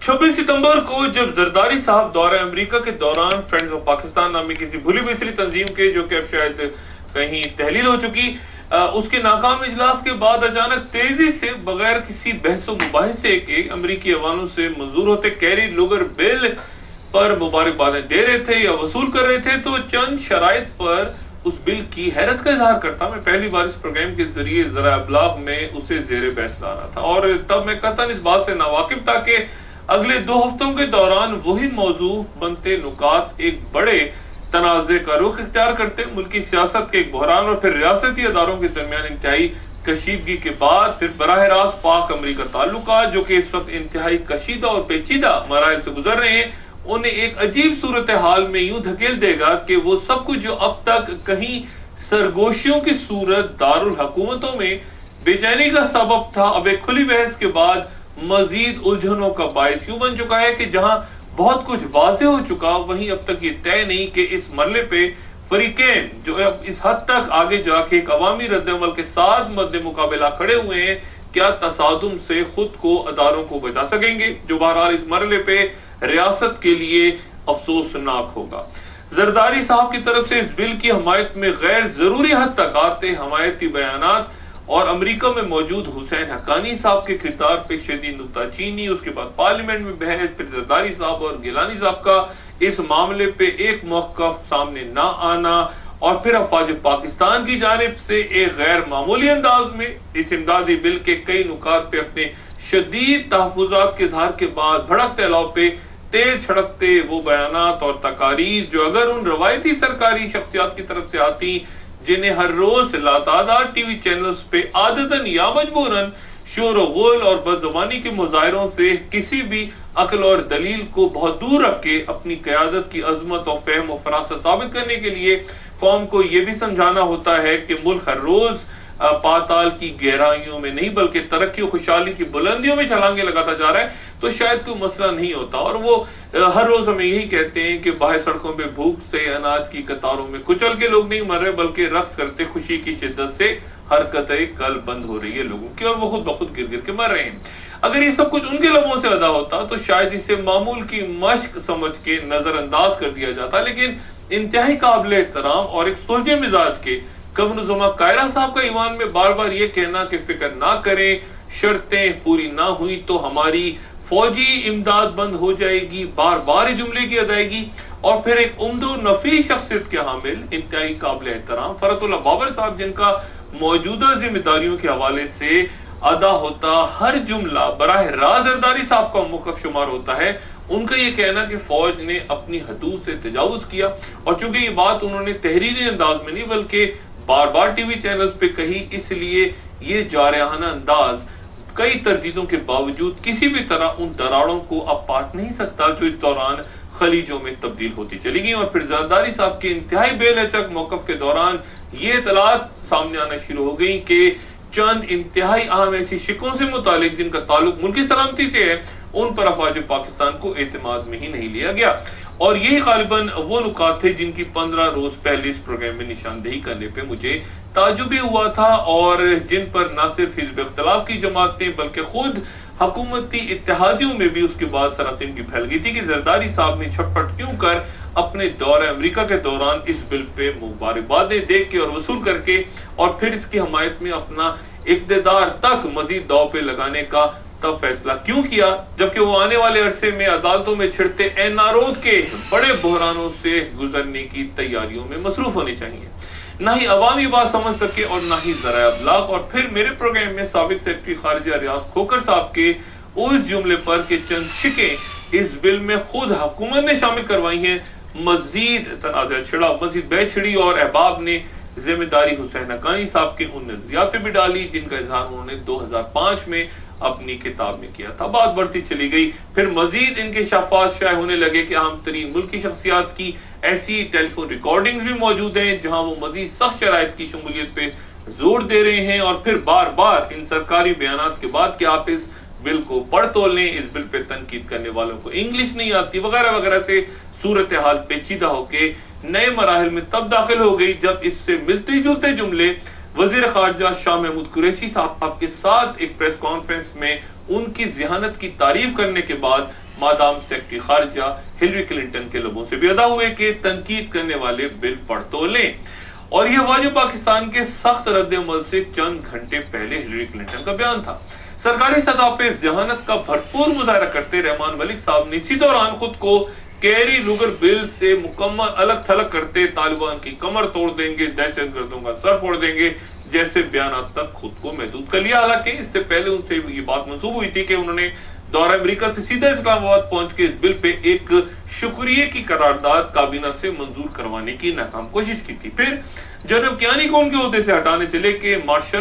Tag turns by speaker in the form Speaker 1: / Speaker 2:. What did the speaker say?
Speaker 1: 26 सितंबर को जब जरदारी साहब दौरे अमेरिका के दौरान फ्रेंड्स ऑफ पाकिस्तान नामी किसी भूली बिसरी तंजीम के, जो कि अब शायद कहीं तहलील हो चुकी, उसके नाकाम इजलास के बाद अचानक तेजी से बगैर किसी बहस मुबाहिसे के अमेरिकी अवानों से मंजूर होते कैरी लुगर बिल पर मुबारकबादें दे रहे थे या वसूल कर रहे थे, तो चंद शराइत पर उस बिल की हैरत का इजहार करता मैं पहली बार इस प्रोग्राम के जरिए जरा अबलाग में उसे जेरे बहस ला रहा था। और तब मैं कतन इस बात से नावाकिफ था कि अगले 2 हफ्तों के दौरान वही मौजू बनते नुकात एक बड़े तनाज़े का रुख इख्तियार करते, मुल्की सियासत के एक बहरान और फिर रियासती अदारों के दरमियान इंतहाई कशीदगी के बाद फिर बराह रास्त पाक अमरीका ताल्लुकात, जो कि इस वक्त इंतहाई कशीदा और पेचीदा मराइल से गुजर रहे हैं, उन्हें एक अजीब सूरत हाल में यूं धकेल देगा कि वो सब कुछ जो अब तक कहीं सरगोशियों की सूरत दारुल हुकूमतों में बेचैनी का सबब था, अब एक खुली बहस के बाद मजीद उलझनों का बायस यूं बन चुका है कि जहां बहुत कुछ वाज़े हो चुका, वहीं अब तक ये तय नहीं कि इस मरले पे फरीकेन जो अब इस हद तक आगे जाके एक अवामी रद्द-ए-अमल के साथ मद्दे मुकाबला खड़े हुए हैं, क्या तसादुम से खुद को अदारों को बचा सकेंगे, जो बहरहाल इस मरले पे रियासत के लिए अफसोसनाक होगा। जरदारी साहब की तरफ से इस बिल की हमायत में गैर जरूरी हद तक आते हमायती बयानात और अमेरिका में मौजूद हुसैन हक्कानी साहब के किरदार पे शदीद नुक्ताचीनी, उसके बाद पार्लियामेंट में बहस, फिर जरदारी साहब और गिलानी साहब का इस मामले पे एक मौक़िफ़ सामने ना आना, और फिर अफवाज पाकिस्तान की जानिब से एक गैर मामूली अंदाज में इस इमदादी बिल के कई नुकात पे अपने शदीद तहफ़्फ़ुज़ात के इज़हार के बाद भड़कते अलाव पे तेज छड़कते वो बयानात और तकारीर जो अगर उन रवायती सरकारी शख्सियात की तरफ से आती, जिन्हें हर रोज लातादाद टीवी चैनल्स पे आदतन या मजबूरन शोर गुल और बदजुबानी के मुजाहिरों से किसी भी अक्ल और दलील को बहुत दूर रख के अपनी क़यादत की अजमत और फहम और फरासत साबित करने के लिए कौम को यह भी समझाना होता है कि मुल्क हर रोज पाताल की गहराइयों में नहीं बल्कि तरक्की और खुशहाली की बुलंदियों में छलांगे लगाता जा रहा है, तो शायद कोई मसला नहीं होता। और वो हर रोज हमें यही कहते हैं कि बाहर सड़कों पे भूख से अनाज की कतारों में कुचल के लोग नहीं मर रहे, बल्कि रक्स करते खुशी की शिद्दत से हरकतें कल बंद हो रही है लोगों की और वो खुद बखुद गिर गिर के मर रहे हैं। अगर ये सब कुछ उनके लबों से अदा होता तो शायद इसे मामूल की मश्क समझ के नजरअंदाज कर दिया जाता, लेकिन इंतहाई काबिल एहतराम और एक सुलझे मिजाज के गवर्नर कायरा साहब का ईवान में बार बार ये कहना कि फिक्र ना करें, शर्तें पूरी ना हुई तो हमारी फौजी इमदाद बंद हो जाएगी, बार बार जुमले की अदायगी, और फिर एक उम्दो नफी शख्सियत के हामिल इंतहाई काबिल एहतराम फरतुल्लाह बाबर साहब, जिनका मौजूदा जिम्मेदारियों के हवाले से अदा होता हर जुमला बराह रास्त जरदारी साहब का मौक़िफ़ शुमार होता है, उनका ये कहना कि फौज ने अपनी हदूद से तजावुज किया। और चूंकि ये बात उन्होंने तहरीरी अंदाज में नहीं बल्कि बार बार टीवी चैनल्स पे कही, इसलिए ये जारहाना अंदाज कई तरजीदों के बावजूद किसी भी तरह उन दरारों को अब पाट नहीं सकता जो इस दौरान खलीजों में तब्दील होती चली गई। और फिर जरदारी साहब के इंतहाई बेलचक मौक़िफ़ के दौरान ये इतलात सामने आना शुरू हो गई कि चंद इंतहाई अहम ऐसी शिकों से मुतालिक जिनका ताल्लुक मुल्की सलामती से है, उन पर अफवाज पाकिस्तान को एतमाद में ही नहीं लिया गया। और यही गालिबन वो नुकात थे जिनकी 15 रोज पहले इस प्रोग्राम में निशानदेही करने पे मुझे ताजुब भी हुआ था, और जिन पर न सिर्फ हिज़्ब इख्तिलाफ की जमातें बल्कि खुद हुकूमती इत्तेहादियों में भी उसके बाद सरासिम की फैल गई थी कि जरदारी साहब ने छटपट क्यों कर अपने दौरे अमेरिका के दौरान इस बिल पे मुबारकबादें दे के और वसूल करके और फिर इसकी हमायत में अपना इक़्तिदार तक मजीद दाव पे लगाने का तब फैसला क्यों किया, जबकि वो आने वाले अरसे में अदालतों में छिड़ते एनआरओ के बड़े बहरानों से गुजरने की तैयारियों में मसरूफ होने चाहिए। ना ही अवामी बात समझ सके और ना ही ज़राए अबलाग। और फिर मेरे प्रोग्राम में साबिक सेक्रेटरी खारिजा रियाज खोकर साहब के उस जुमले पर कि चंद शिकें इस बिल में खुद हुकूमत ने शामिल करवाई हैं, मजीद तनाज़ा छिड़ा, मजीद बह छिड़ी और अहबाब ने जिम्मेदारी हुसैन हक्कानी साहब के उन नजरियात पे भी डाली जिनका इजहार उन्होंने 2005 में अपनी किताब में किया था। बात बढ़ती चली गई, फिर मजीद इनके शफात शाये होने लगे कि अहम तरीन मुल्की शख्सियात की ऐसी टेलीफोन रिकॉर्डिंग्स भी मौजूद हैं जहां वो मजीद सख्त शराइत की शमूलियत पे जोर दे रहे हैं, और फिर बार बार इन सरकारी बयानात के बाद कि आप इस बिल को पढ़ तो लें, इस बिल पे तनकीद करने वालों को इंग्लिश नहीं आती वगैरह वगैरह से सूरत हाल पेचीदा होके नए मराहल में तब दाखिल हो गई जब इससे मिलते जुलते जुमले वजीर खारजा शाह महमूद कुरैशी साहब के साथ एक प्रेस कॉन्फ्रेंस में उनकी ज़हानत की तारीफ करने के बाद मादाम सेक्रेटरी खारजा हिलरी क्लिंटन के लबों से भी अदा हुए कि तनकीद करने वाले बिल पढ़ तो लें। और यह वाजिब पाकिस्तान के सख्त रद्द-ए-अमल से चंद घंटे पहले हिलरी क्लिंटन का बयान था। सरकारी सतह पे जहानत का भरपूर मुजाहरा करते रहमान मलिक साहब ने इसी दौरान खुद को कैरी रुगर बिल से मुकम्मल अलग थलग करते तालिबान की कमर तोड़ देंगे, दहशतगर्दों का सर फोड़ देंगे जैसे बयान तक खुद को महदूद कर लिया। हालांकि इससे पहले उनसे ये बात मंसूब हुई थी कि उन्होंने दौरा अमेरिका से सीधा इस्लामाबाद पहुंच के इस बिल पे एक शुक्रिया की करारदाद काबीना से मंजूर करवाने की नाकाम कोशिश की थी। फिर जनरल कियानी को उनके ओहदे से हटाने से लेके मार्शल